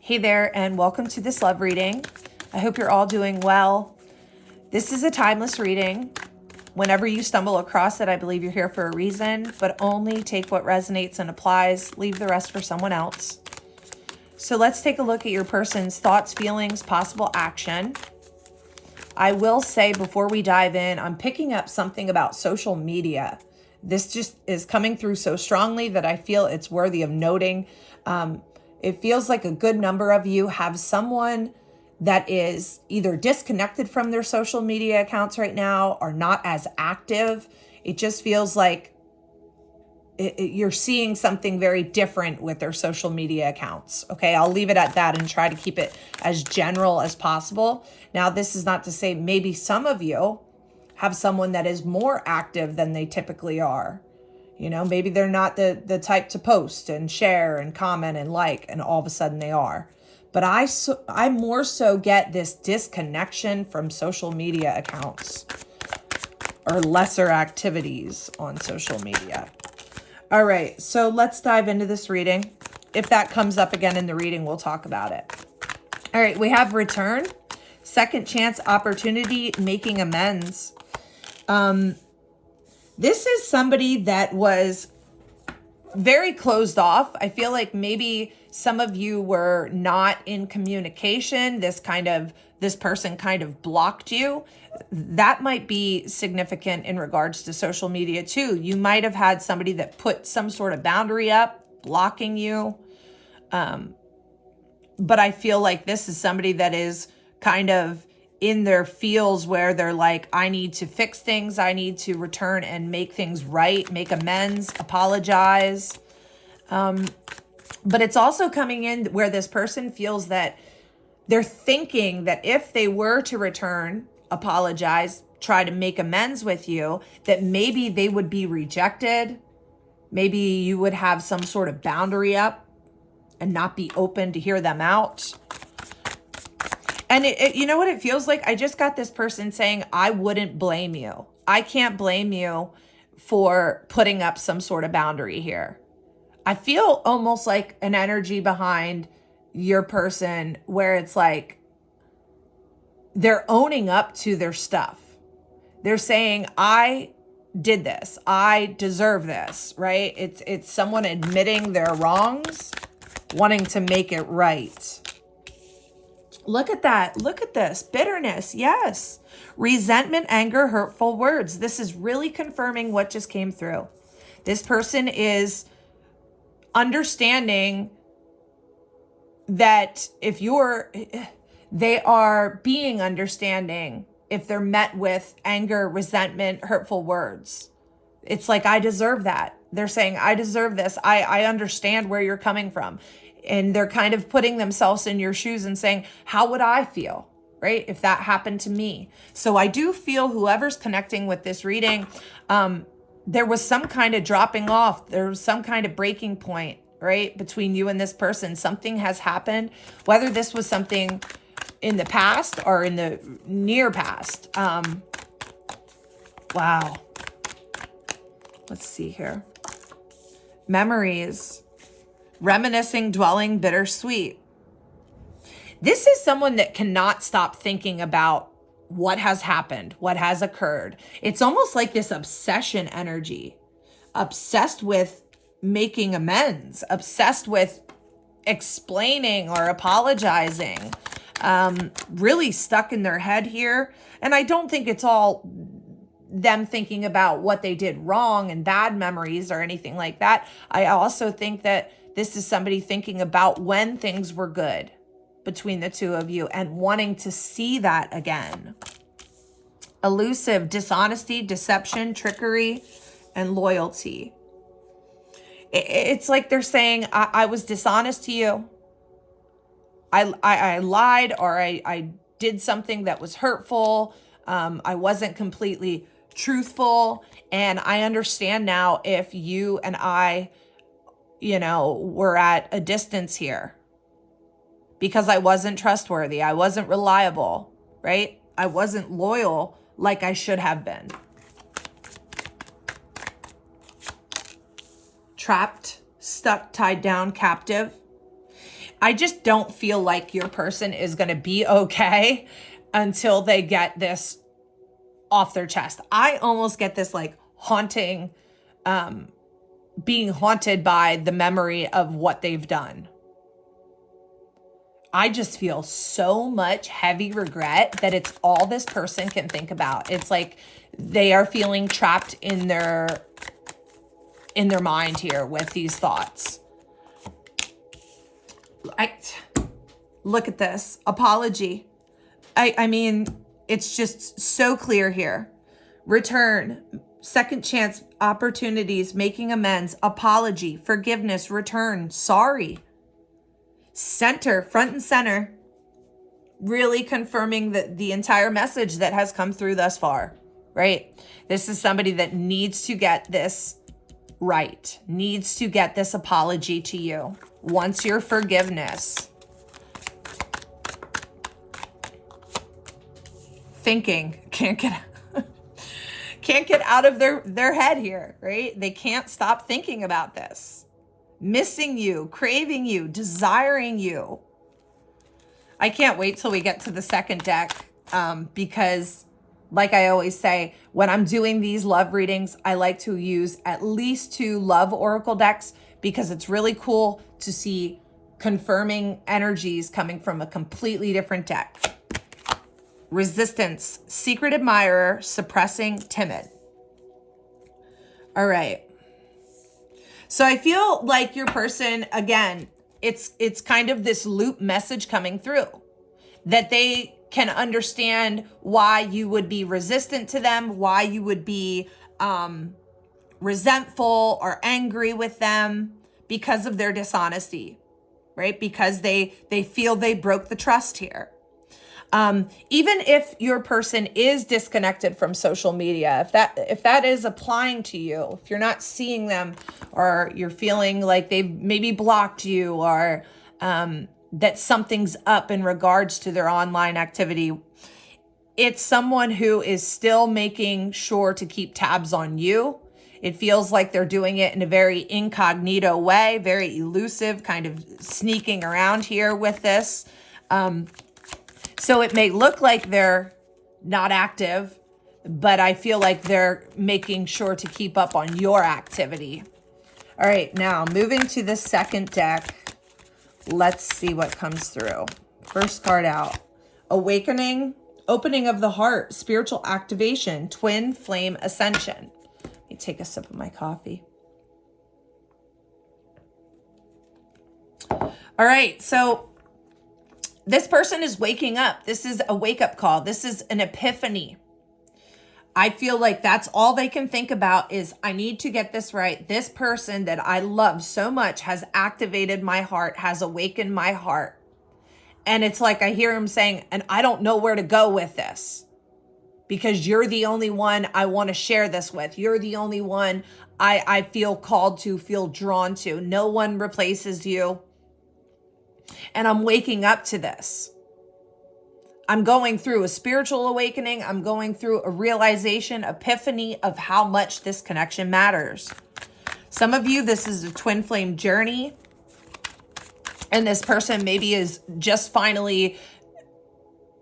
Hey there, and welcome to this love reading. I hope you're all doing well. This is a timeless reading. Whenever you stumble across it, I believe you're here for a reason, but only take what resonates and applies. Leave the rest for someone else. So let's take a look at your person's thoughts, feelings, possible action. I will say before we dive in, I'm picking up something about social media. This just is coming through so strongly that I feel it's worthy of noting. It feels like a good number of you have someone that is either disconnected from their social media accounts right now or not as active. It just feels like you're seeing something very different with their social media accounts. Okay, I'll leave it at that and try to keep it as general as possible. Now, this is not to say maybe some of you have someone that is more active than they typically are. You know, maybe they're not the type to post and share and comment and like, and all of a sudden they are. But I more so get this disconnection from social media accounts or lesser activities on social media. All right, so let's dive into this reading. If that comes up again in the reading, we'll talk about it. All right, we have return, second chance, opportunity, making amends. This is somebody that was very closed off. I feel like maybe some of you were not in communication. This person kind of blocked you. That might be significant in regards to social media too. You might have had somebody that put some sort of boundary up, blocking you. But I feel like this is somebody that is kind of in their feels where they're like, I need to fix things. I need to return and make things right, make amends, apologize. But it's also coming in where this person feels that they're thinking that if they were to return, apologize, try to make amends with you, that maybe they would be rejected. Maybe you would have some sort of boundary up and not be open to hear them out. And you know what it feels like? I just got this person saying, I wouldn't blame you. I can't blame you for putting up some sort of boundary here. I feel almost like an energy behind your person where it's like they're owning up to their stuff. They're saying, I did this. I deserve this, right? It's someone admitting their wrongs, wanting to make it right. Look at that. Look at this. Bitterness. Yes. Resentment, anger, hurtful words. This is really confirming what just came through. This person is understanding that they are being understanding if they're met with anger, resentment, hurtful words. It's like, I deserve that. They're saying, I deserve this. I understand where you're coming from. And they're kind of putting themselves in your shoes and saying, how would I feel, right, if that happened to me? So I do feel whoever's connecting with this reading, there was some kind of dropping off. There was some kind of breaking point, right, between you and this person. Something has happened, whether this was something in the past or in the near past. Wow. Let's see here. Memories. Reminiscing, dwelling, bittersweet. This is someone that cannot stop thinking about what has happened, what has occurred. It's almost like this obsession energy, obsessed with making amends, obsessed with explaining or apologizing, really stuck in their head here. And I don't think it's all them thinking about what they did wrong and bad memories or anything like that. I also think that this is somebody thinking about when things were good between the two of you and wanting to see that again. Elusive, dishonesty, deception, trickery, and loyalty. It's like they're saying, I was dishonest to you. I lied, or I did something that was hurtful. I wasn't completely truthful. And I understand now if you and I, we're at a distance here because I wasn't trustworthy. I wasn't reliable, right? I wasn't loyal like I should have been. Trapped, stuck, tied down, captive. I just don't feel like your person is going to be okay until they get this off their chest. I almost get this like haunting, being haunted by the memory of what they've done. I just feel so much heavy regret that it's all this person can think about. It's like they are feeling trapped in their mind here with these thoughts. Look at this. Apology. I mean, it's just so clear here. Return, second chance, opportunities, making amends, apology, forgiveness, return, sorry. Center, front and center, really confirming the entire message that has come through thus far, right? This is somebody that needs to get this right, needs to get this apology to you, wants your forgiveness. Thinking, can't get out of their head here, right? They can't stop thinking about this. Missing you, craving you, desiring you. I can't wait till we get to the second deck because, like I always say, when I'm doing these love readings, I like to use at least 2 love oracle decks because it's really cool to see confirming energies coming from a completely different deck. Resistance, secret admirer, suppressing, timid. All right. So I feel like your person, again, it's kind of this loop message coming through that they can understand why you would be resistant to them, why you would be resentful or angry with them because of their dishonesty, right? Because they feel they broke the trust here. Even if your person is disconnected from social media, if that is applying to you, if you're not seeing them or you're feeling like they've maybe blocked you or that something's up in regards to their online activity, it's someone who is still making sure to keep tabs on you. It feels like they're doing it in a very incognito way, very elusive, kind of sneaking around here with this. So it may look like they're not active, but I feel like they're making sure to keep up on your activity. All right, now moving to the second deck, let's see what comes through. First card out, awakening, opening of the heart, spiritual activation, twin flame ascension. Let me take a sip of my coffee. All right, so this person is waking up. This is a wake-up call. This is an epiphany. I feel like that's all they can think about is, I need to get this right. This person that I love so much has activated my heart, has awakened my heart. And it's like I hear him saying, and I don't know where to go with this because you're the only one I want to share this with. You're the only one I feel called to, feel drawn to. No one replaces you. And I'm waking up to this. I'm going through a spiritual awakening. I'm going through a realization, epiphany of how much this connection matters. Some of you, this is a twin flame journey. And this person maybe is just finally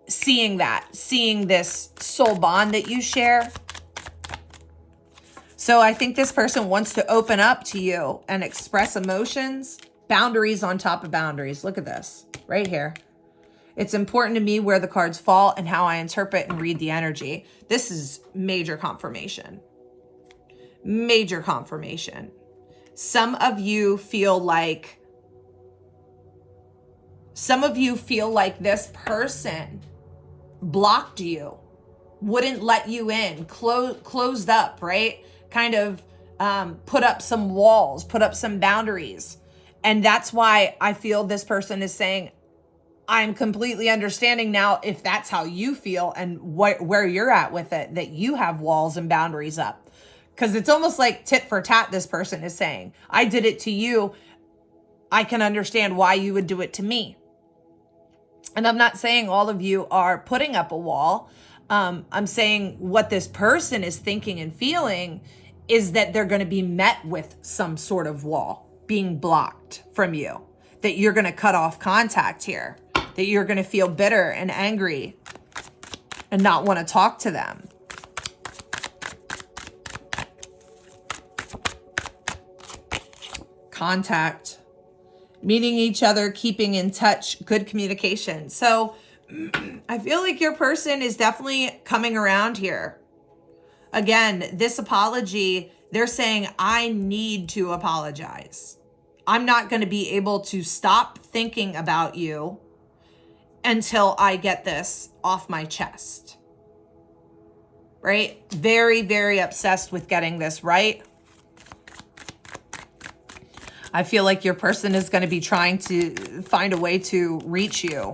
seeing this soul bond that you share. So I think this person wants to open up to you and express emotions. Boundaries on top of boundaries. Look at this right here. It's important to me where the cards fall and how I interpret and read the energy. This is major confirmation. Major confirmation. Some of you feel like this person blocked you, wouldn't let you in, closed up, right? Kind of put up some walls, put up some boundaries. And that's why I feel this person is saying, I'm completely understanding now if that's how you feel and where you're at with it, that you have walls and boundaries up. Because it's almost like tit for tat, this person is saying, I did it to you. I can understand why you would do it to me. And I'm not saying all of you are putting up a wall. I'm saying what this person is thinking and feeling is that they're going to be met with some sort of wall, being blocked from you. that you're going to cut off contact here, that you're going to feel bitter and angry and not want to talk to them. Contact, meeting each other, keeping in touch, good communication. So I feel like your person is definitely coming around here. Again, this apology, they're saying, I need to apologize. I'm not going to be able to stop thinking about you until I get this off my chest. Right? Very, very obsessed with getting this right. I feel like your person is going to be trying to find a way to reach you.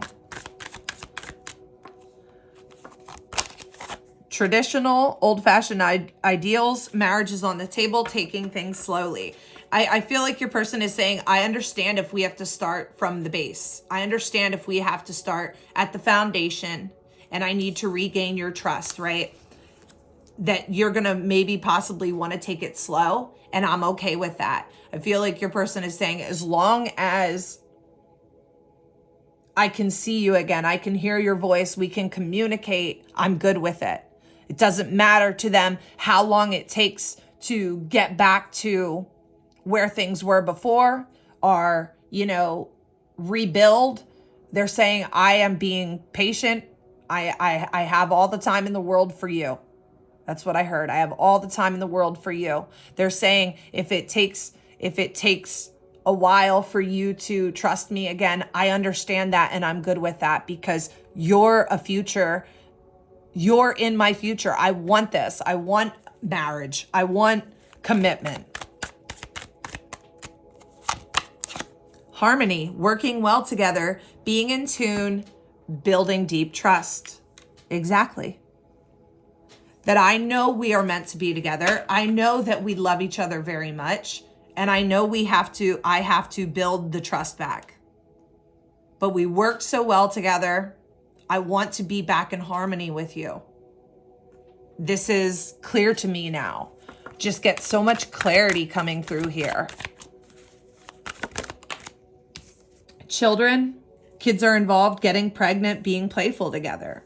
Traditional, old-fashioned ideals, marriage is on the table, taking things slowly. I feel like your person is saying, I understand if we have to start from the base. I understand if we have to start at the foundation, and I need to regain your trust, right? That you're going to maybe possibly want to take it slow, and I'm okay with that. I feel like your person is saying, as long as I can see you again, I can hear your voice, we can communicate, I'm good with it. It doesn't matter to them how long it takes to get back to where things were before or, you know, rebuild. They're saying, I am being patient. I have all the time in the world for you. That's what I heard. I have all the time in the world for you. They're saying if it takes a while for you to trust me again, I understand that and I'm good with that because you're a future. You're in my future. I want this. I want marriage. I want commitment. Harmony, working well together, being in tune, building deep trust. Exactly. That I know we are meant to be together. I know that we love each other very much. And I know I have to build the trust back. But we worked so well together. I want to be back in harmony with you. This is clear to me now. Just get so much clarity coming through here. Children, kids are involved, getting pregnant, being playful together.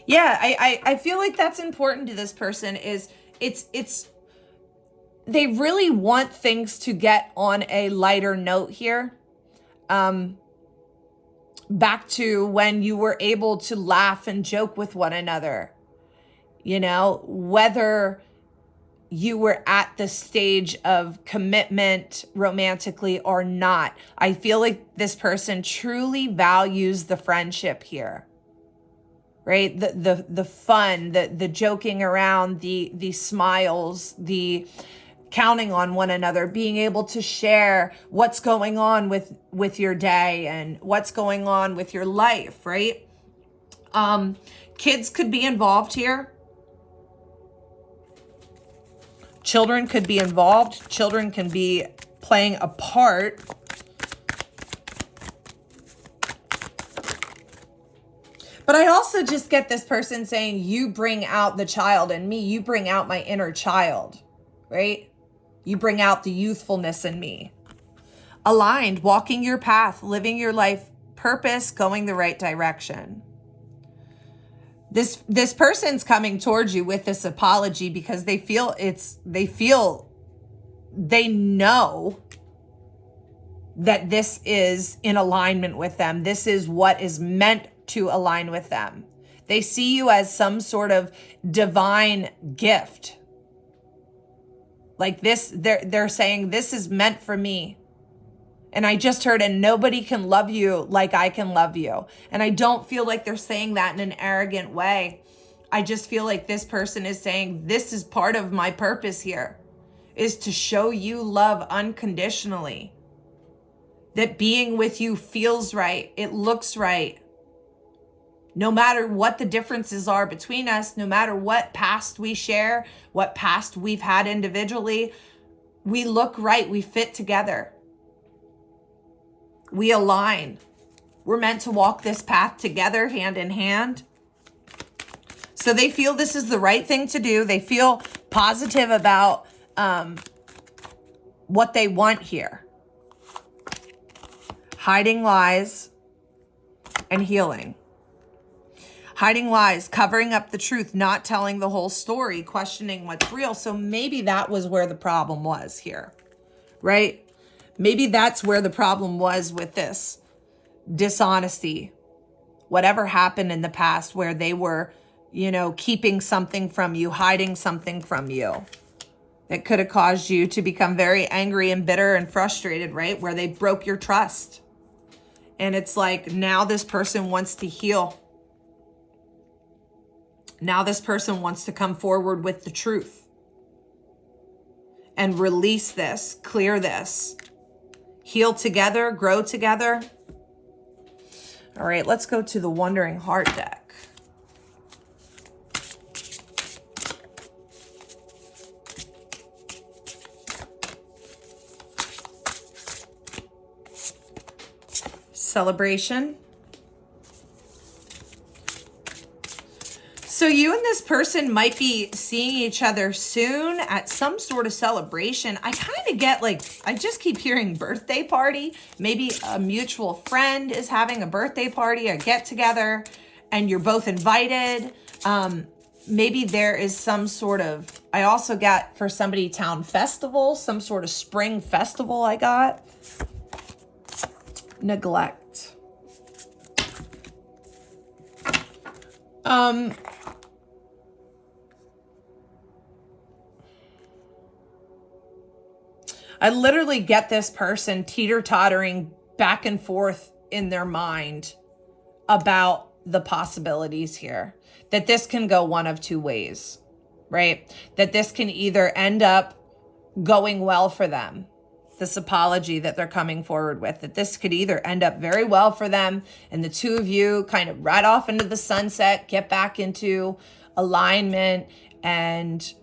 Yeah, I feel like that's important to this person is it's they really want things to get on a lighter note here. Back to when you were able to laugh and joke with one another. You know, whether you were at the stage of commitment romantically or not. I feel like this person truly values the friendship here. Right? The fun, the joking around, the smiles, the counting on one another, being able to share what's going on with your day and what's going on with your life, right? Kids could be involved here. Children could be involved. Children can be playing a part. But I also just get this person saying, you bring out the child in me. You bring out my inner child, right? You bring out the youthfulness in me. Aligned, walking your path, living your life purpose, going the right direction. This person's coming towards you with this apology because they know that this is in alignment with them. This is what is meant to align with them. They see you as some sort of divine gift. Like this, they're saying this is meant for me. And I just heard, and nobody can love you like I can love you. And I don't feel like they're saying that in an arrogant way. I just feel like this person is saying, this is part of my purpose here, is to show you love unconditionally. That being with you feels right. It looks right. No matter what the differences are between us, no matter what past we share, what past we've had individually, we look right. We fit together. We align. We're meant to walk this path together, hand in hand. So they feel this is the right thing to do. They feel positive about what they want here. hiding lies and healing. Hiding lies, covering up the truth, not telling the whole story, questioning what's real. So maybe that was where the problem was here, right? Maybe that's where the problem was with this dishonesty. Whatever happened in the past where they were, keeping something from you, hiding something from you. That could have caused you to become very angry and bitter and frustrated, right? Where they broke your trust. And it's like, now this person wants to heal. Now this person wants to come forward with the truth and release this, clear this, heal together, grow together. All right, let's go to the Wandering Heart deck. Celebration. So you and this person might be seeing each other soon at some sort of celebration. I kind of get I just keep hearing birthday party. Maybe a mutual friend is having a birthday party, a get together, and you're both invited. Maybe there is some sort of, I also got for somebody town festival, some sort of spring festival I got. Neglect. I literally get this person teeter-tottering back and forth in their mind about the possibilities here. That this can go one of two ways, right? That this can either end up going well for them, this apology that they're coming forward with, that this could either end up very well for them and the two of you kind of ride off into the sunset, get back into alignment and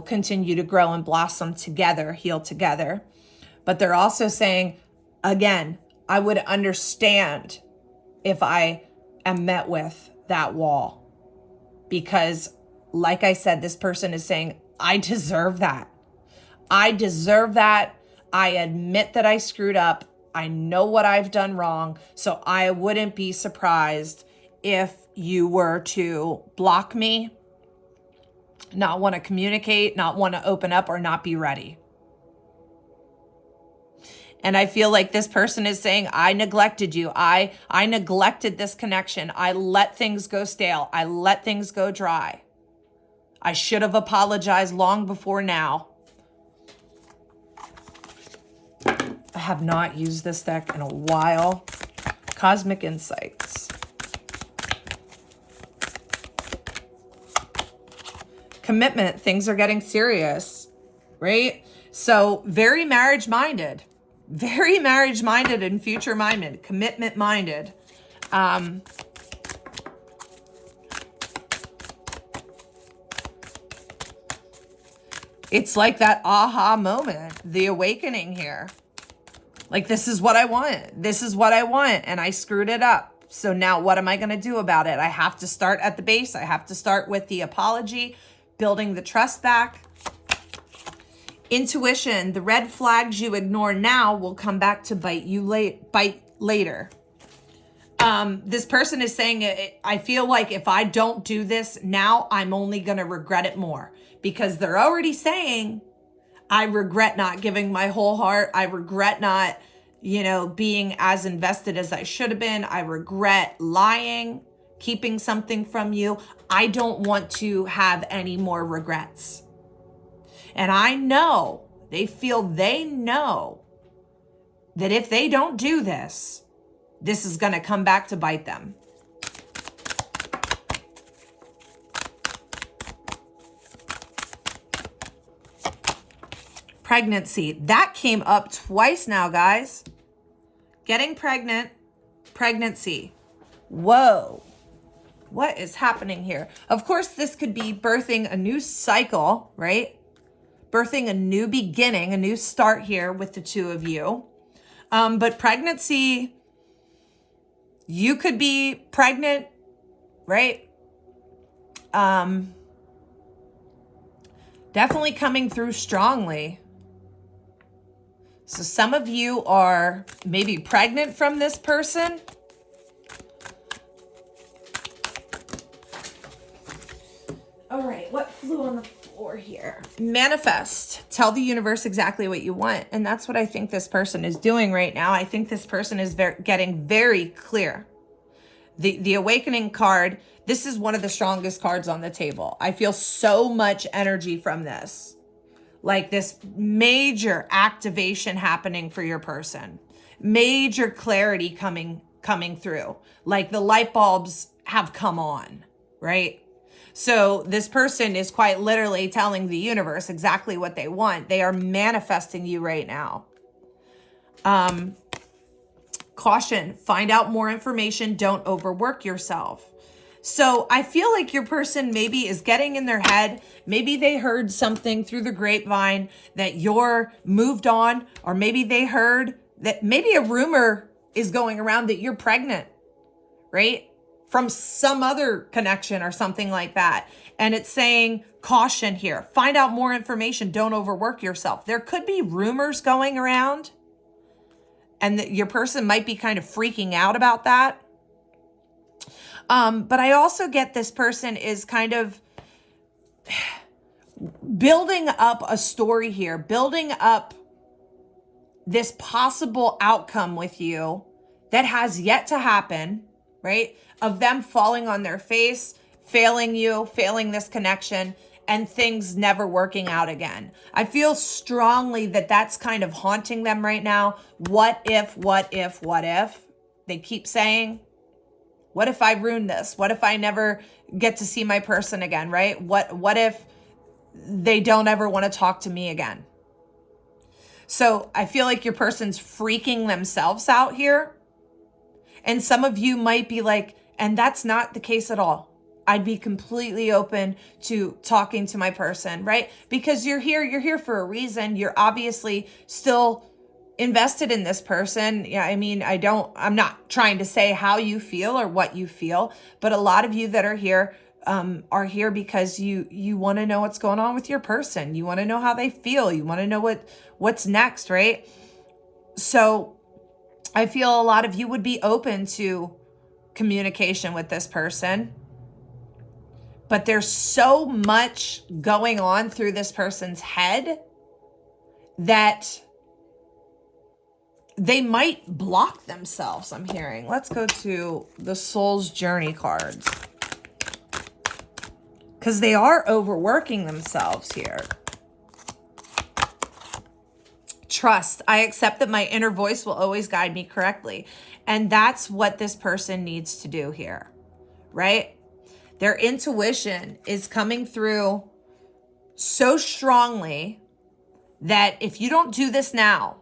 continue to grow and blossom together, heal together. But they're also saying, again, I would understand if I am met with that wall. Because, like I said, this person is saying, I deserve that. I deserve that. I admit that I screwed up. I know what I've done wrong. So I wouldn't be surprised if you were to block me, not want to communicate, not want to open up, or not be ready. And I feel like this person is saying, I neglected you. I neglected this connection. I let things go stale. I let things go dry. I should have apologized long before now. I have not used this deck in a while. Cosmic Insights. Commitment, things are getting serious, right? So very marriage minded and future minded, commitment minded. It's like that aha moment, the awakening here. Like, this is what I want. This is what I want. And I screwed it up. So now what am I going to do about it? I have to start at the base. I have to start with the apology, building the trust back. Intuition, the red flags you ignore now will come back to bite later. This person is saying, I feel like if I don't do this now, I'm only going to regret it more. Because they're already saying, I regret not giving my whole heart. I regret not, being as invested as I should have been. I regret lying, keeping something from you. I don't want to have any more regrets. And I know, they know that if they don't do this, this is going to come back to bite them. Pregnancy, that came up twice now, guys. Getting pregnant, pregnancy. Whoa. What is happening here? Of course, this could be birthing a new cycle, right? Birthing a new beginning, a new start here with the two of you. But pregnancy, you could be pregnant, right? Definitely coming through strongly. So some of you are maybe pregnant from this person. All right, what flew on the floor here? Manifest. Tell the universe exactly what you want. And that's what I think this person is doing right now. I think this person is getting very clear. The awakening card, this is one of the strongest cards on the table. I feel so much energy from this. Like this major activation happening for your person. Major clarity coming through. Like the light bulbs have come on, right? So this person is quite literally telling the universe exactly what they want. They are manifesting you right now. Caution, find out more information. Don't overwork yourself. So I feel like your person maybe is getting in their head. Maybe they heard something through the grapevine that you're moved on, or maybe they heard that maybe a rumor is going around that you're pregnant, right? From some other connection or something like that. And it's saying, caution here, find out more information. Don't overwork yourself. There could be rumors going around and that your person might be kind of freaking out about that. But I also get this person is kind of building up a story here, building up this possible outcome with you that has yet to happen, right? Of them falling on their face, failing you, failing this connection, and things never working out again. I feel strongly that that's kind of haunting them right now. What if, what if, what if? They keep saying, what if I ruin this? What if I never get to see my person again, right? What if they don't ever want to talk to me again? So I feel like your person's freaking themselves out here. And some of you might be like, and that's not the case at all. I'd be completely open to talking to my person, right? Because you're here for a reason. You're obviously still invested in this person. Yeah, I mean, I'm not trying to say how you feel or what you feel, but a lot of you that are here because you want to know what's going on with your person. You want to know how they feel. You want to know what's next, right? So I feel a lot of you would be open to communication with this person, but there's so much going on through this person's head that they might block themselves, I'm hearing. Let's go to the Soul's Journey cards, because they are overworking themselves here. Trust. I accept that my inner voice will always guide me correctly. And that's what this person needs to do here, right? Their intuition is coming through so strongly that if you don't do this now,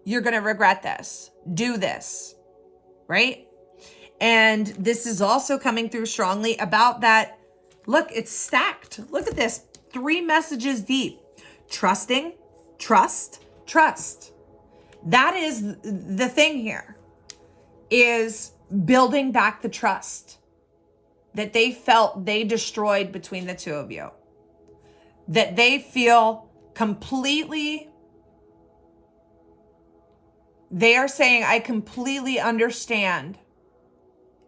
you're going to regret this. Do this, right? And this is also coming through strongly about that. Look, it's stacked. Look at this. 3 messages deep. Trusting, trust, trust. That is the thing here, is building back the trust that they felt they destroyed between the two of you. That they feel completely, they are saying, I completely understand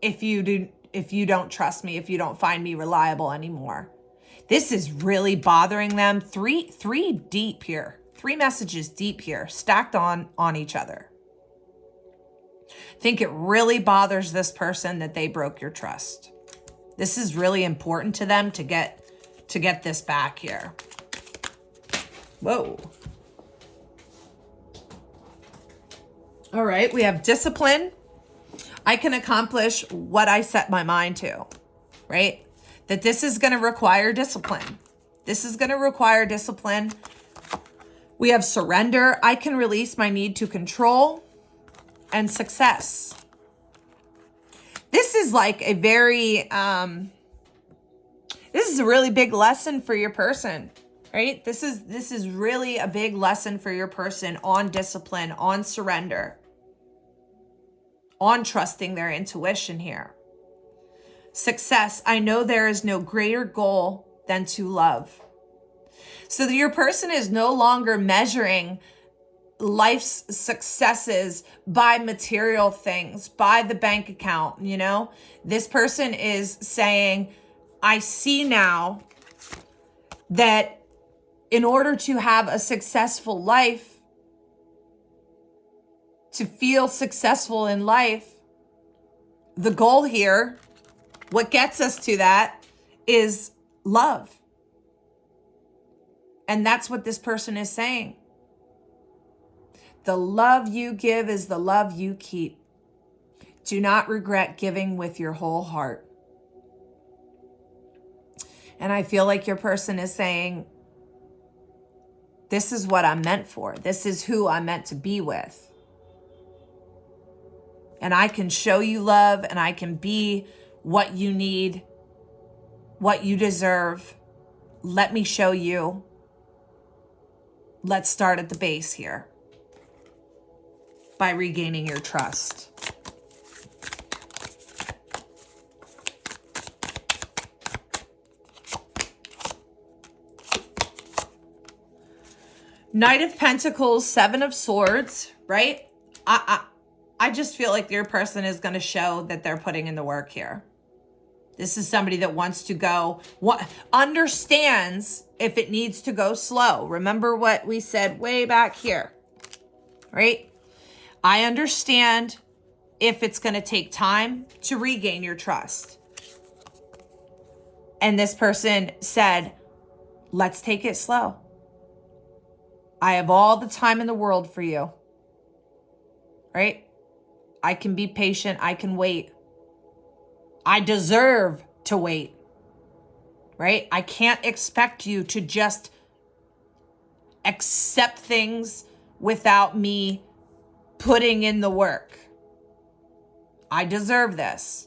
if you don't trust me, if you don't find me reliable anymore. This is really bothering them. Three deep here. 3 messages deep here, stacked on each other. I think it really bothers this person that they broke your trust. This is really important to them to get this back here. Whoa. All right, we have discipline. I can accomplish what I set my mind to, right? That this is going to require discipline. This is going to require discipline. We have surrender. I can release my need to control, and success. This is like a very, this is a really big lesson for your person, right? This is really a big lesson for your person on discipline, on surrender, on trusting their intuition here. Success. I know there is no greater goal than to love. So that your person is no longer measuring life's successes by material things, by the bank account, you know? This person is saying, I see now that in order to have a successful life, to feel successful in life, the goal here, what gets us to that, is love. And that's what this person is saying. The love you give is the love you keep. Do not regret giving with your whole heart. And I feel like your person is saying, this is what I'm meant for. This is who I'm meant to be with. And I can show you love, and I can be what you need, what you deserve. Let me show you. Let's start at the base here by regaining your trust. Knight of Pentacles, Seven of Swords, right? I just feel like your person is going to show that they're putting in the work here. This is somebody that wants to go, understands if it needs to go slow. Remember what we said way back here, right? I understand if it's going to take time to regain your trust. And this person said, let's take it slow. I have all the time in the world for you, right? I can be patient. I can wait. I deserve to wait, right? I can't expect you to just accept things without me putting in the work. I deserve this.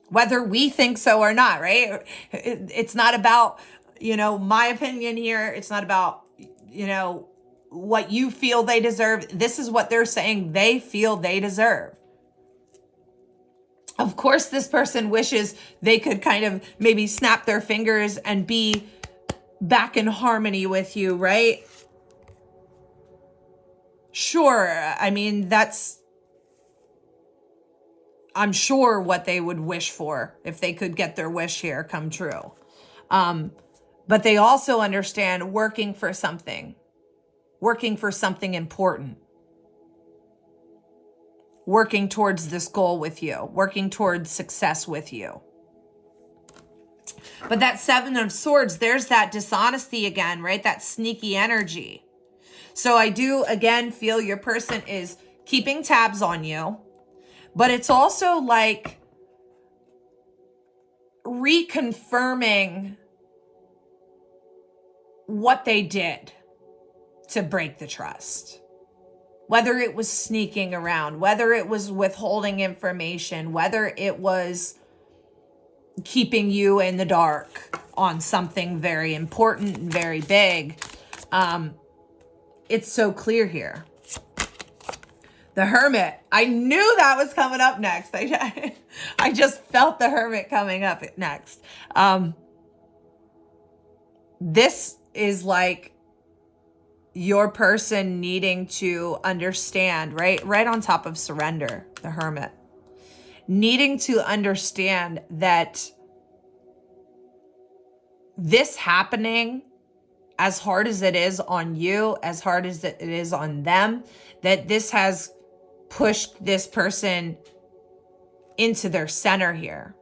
Whether we think so or not, right? It's not about, my opinion here. It's not about, what you feel they deserve. This is what they're saying they feel they deserve. Of course, this person wishes they could kind of maybe snap their fingers and be back in harmony with you, right? Sure. I mean, I'm sure what they would wish for if they could get their wish here come true. But they also understand working for something important, working towards this goal with you, working towards success with you. But that Seven of Swords, there's that dishonesty again, right? That sneaky energy. So I do, again, feel your person is keeping tabs on you, but it's also like reconfirming what they did to break the trust. Whether it was sneaking around, whether it was withholding information, whether it was keeping you in the dark on something very important and very big. It's so clear here. The Hermit. I knew that was coming up next. I just felt the Hermit coming up next. This is like your person needing to understand, right on top of surrender, the Hermit. Needing to understand that this happening, as hard as it is on you, as hard as it is on them, that this has pushed this person into their center here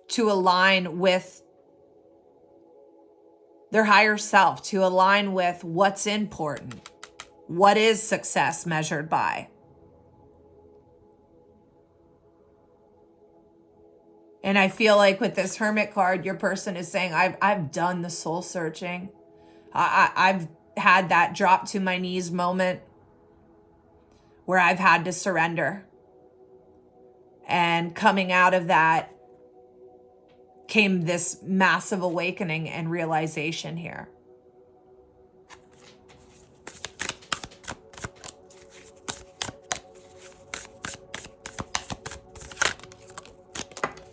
to align with their higher self, to align with what's important, what is success measured by. And I feel like with this Hermit card, your person is saying, I've done the soul searching. I've had that drop to my knees moment where I've had to surrender. And coming out of that came this massive awakening and realization here.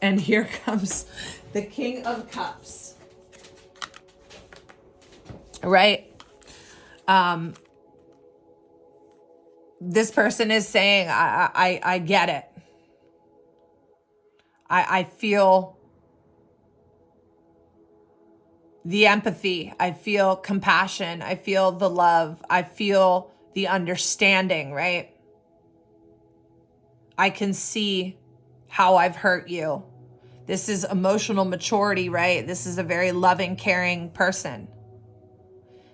And here comes the King of Cups. Right? This person is saying, I get it. I feel the empathy. I feel compassion. I feel the love. I feel the understanding, right? I can see how I've hurt you. This is emotional maturity, right? This is a very loving, caring person.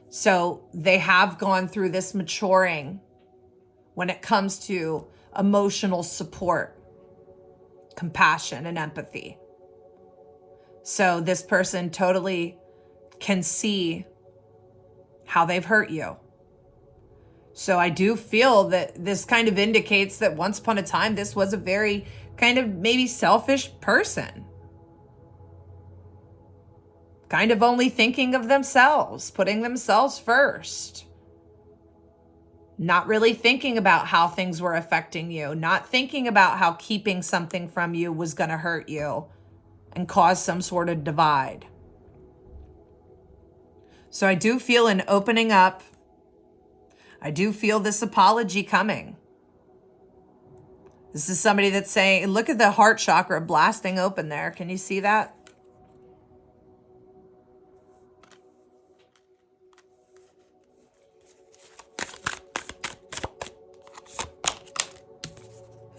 So they have gone through this maturing when it comes to emotional support, compassion, and empathy. So this person totally can see how they've hurt you. So I do feel that this kind of indicates that once upon a time, this was a very kind of maybe selfish person. Kind of only thinking of themselves, putting themselves first. Not really thinking about how things were affecting you. Not thinking about how keeping something from you was going to hurt you and cause some sort of divide. So I do feel an opening up. I do feel this apology coming. This is somebody that's saying, look at the heart chakra blasting open there. Can you see that?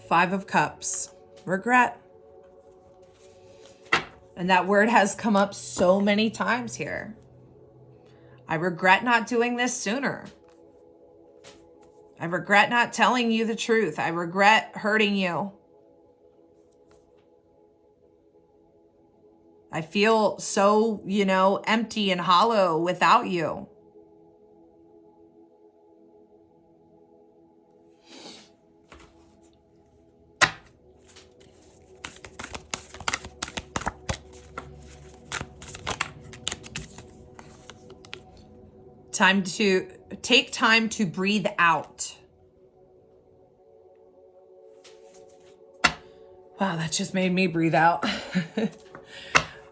Five of Cups, regret. And that word has come up so many times here. I regret not doing this sooner. I regret not telling you the truth. I regret hurting you. I feel so, empty and hollow without you. Take time to breathe out. Wow, that just made me breathe out.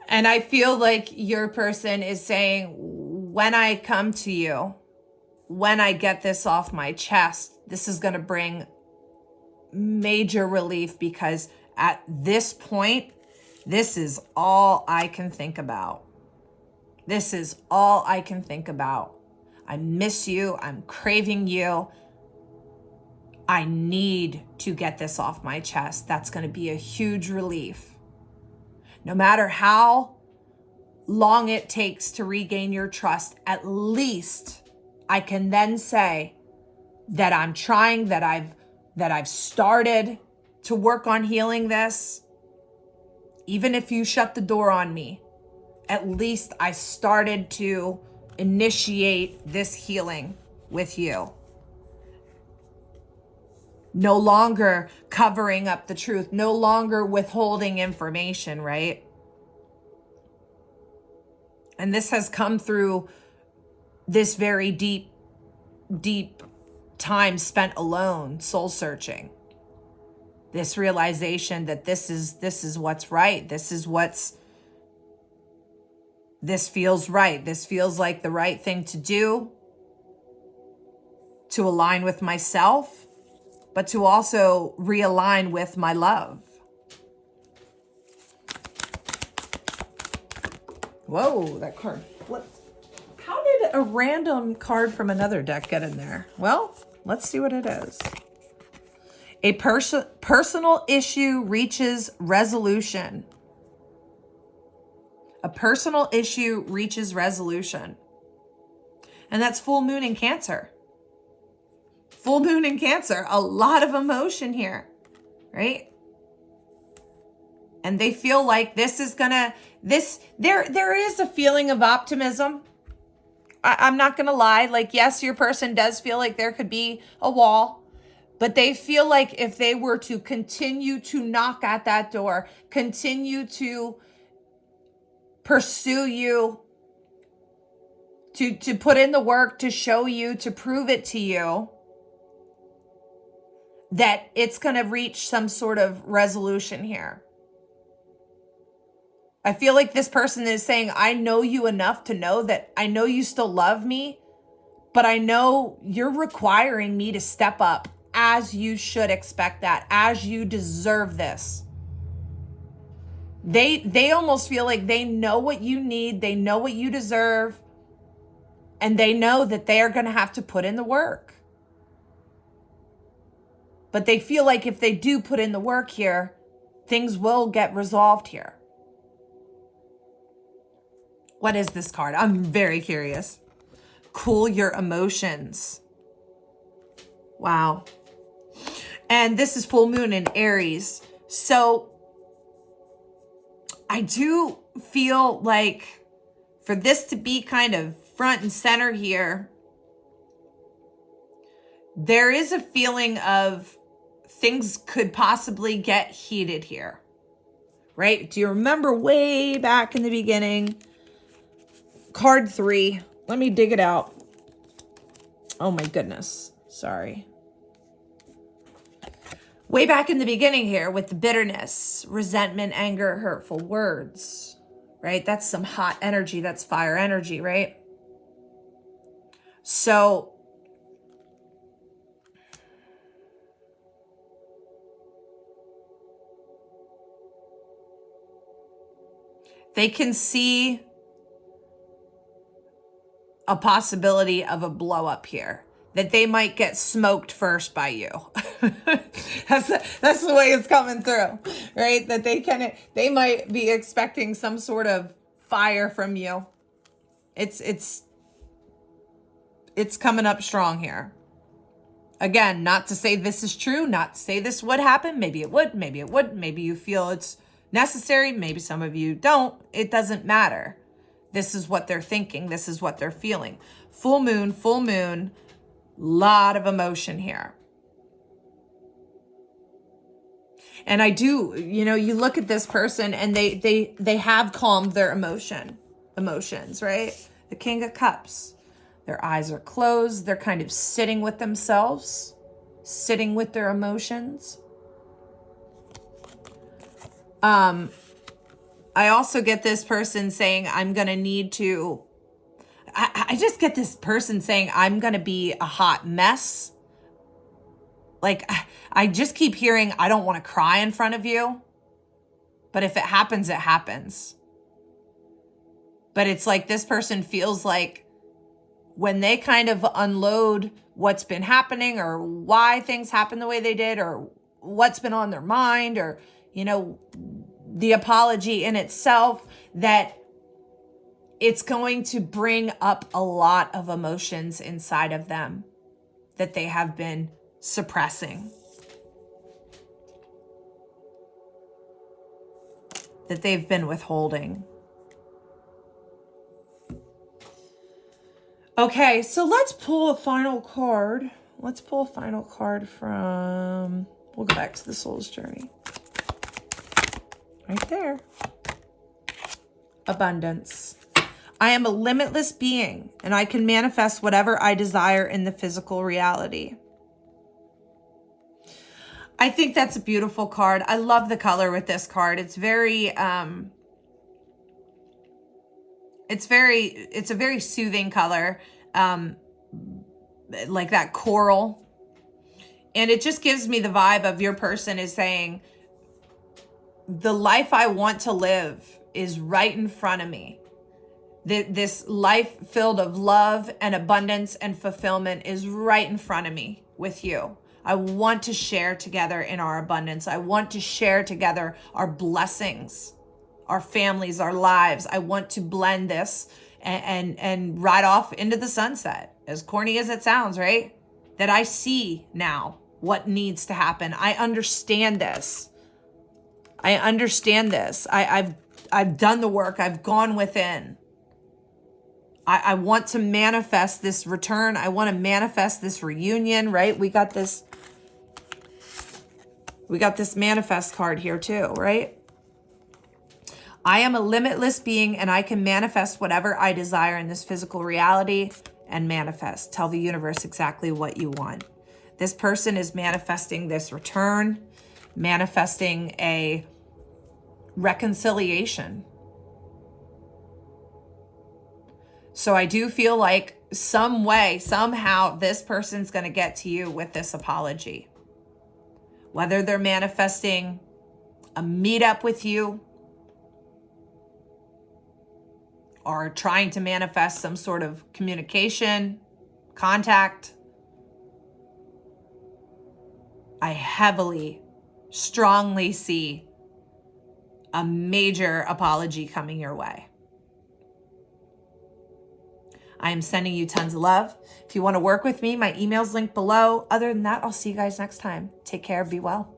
And I feel like your person is saying, when I come to you, when I get this off my chest, this is going to bring major relief, because at this point, this is all I can think about. This is all I can think about. I miss you. I'm craving you. I need to get this off my chest. That's going to be a huge relief. No matter how long it takes to regain your trust, at least I can then say that I'm trying, that I've started to work on healing this. Even if you shut the door on me, at least I started to initiate this healing with you. No longer covering up the truth, no longer withholding information, right? And this has come through this very deep time spent alone, soul searching. This realization that this is what's right. This feels right. This feels like the right thing to do, to align with myself, but to also realign with my love. Whoa, that card flipped. How did a random card from another deck get in there? Well, let's see what it is. A personal issue reaches resolution. A personal issue reaches resolution. And that's full moon in Cancer. Full moon in Cancer. A lot of emotion here, right? And they feel like this is there is a feeling of optimism. I'm not gonna lie. Like, yes, your person does feel like there could be a wall, but they feel like if they were to continue to knock at that door, continue to pursue you, to put in the work, to show you, to prove it to you, that it's going to reach some sort of resolution here. I feel like this person is saying, I know you enough to know that I know you still love me, but I know you're requiring me to step up, as you should expect that, as you deserve this. They almost feel like they know what you need, they know what you deserve, and they know that they are going to have to put in the work. But they feel like if they do put in the work here, things will get resolved here. What is this card? I'm very curious. Cool your emotions. Wow. And this is full moon in Aries. So I do feel like for this to be kind of front and center here, there is a feeling of things could possibly get heated here, right? Do you remember way back in the beginning? Card 3. Let me dig it out. Oh my goodness. Sorry. Way back in the beginning here with the bitterness, resentment, anger, hurtful words, right? That's some hot energy. That's fire energy, right? So they can see a possibility of a blow up here, that they might get smoked first by you. that's the way it's coming through, right? That they might be expecting some sort of fire from you. It's coming up strong here. Again, not to say this is true, not to say this would happen. Maybe it would, maybe it wouldn't. Maybe you feel it's necessary. Maybe some of you don't. It doesn't matter. This is what they're thinking. This is what they're feeling. Full moon, lot of emotion here. And I do, you look at this person and they have calmed their emotions, right? The King of Cups. Their eyes are closed. They're kind of sitting with themselves, sitting with their emotions. I also get this person saying, I'm going to need to, I just get this person saying, I'm going to be a hot mess. Like, I just keep hearing, I don't want to cry in front of you. But if it happens, it happens. But it's like this person feels like when they kind of unload what's been happening or why things happen the way they did or what's been on their mind or, the apology in itself, that it's going to bring up a lot of emotions inside of them that they have been suppressing, that they've been withholding. Okay, so let's pull a final card. Let's pull a final card from, we'll go back to the Soul's Journey. Right there. Abundance. I am a limitless being, and I can manifest whatever I desire in the physical reality. I think that's a beautiful card. I love the color with this card. It's a very soothing color, like that coral. And it just gives me the vibe of your person is saying, the life I want to live is right in front of me. This life filled of love and abundance and fulfillment is right in front of me with you. I want to share together in our abundance. I want to share together our blessings, our families, our lives. I want to blend this and ride off into the sunset. As corny as it sounds, right? That I see now what needs to happen. I understand this. I've done the work. I've gone within. I want to manifest this return. I want to manifest this reunion, right? We got this manifest card here too, right? I am a limitless being and I can manifest whatever I desire in this physical reality and manifest. Tell the universe exactly what you want. This person is manifesting this return, manifesting a reconciliation. So I do feel like some way, somehow, this person's going to get to you with this apology. Whether they're manifesting a meetup with you or trying to manifest some sort of communication, contact, I heavily, strongly see a major apology coming your way. I am sending you tons of love. If you want to work with me, my email's linked below. Other than that, I'll see you guys next time. Take care. Be well.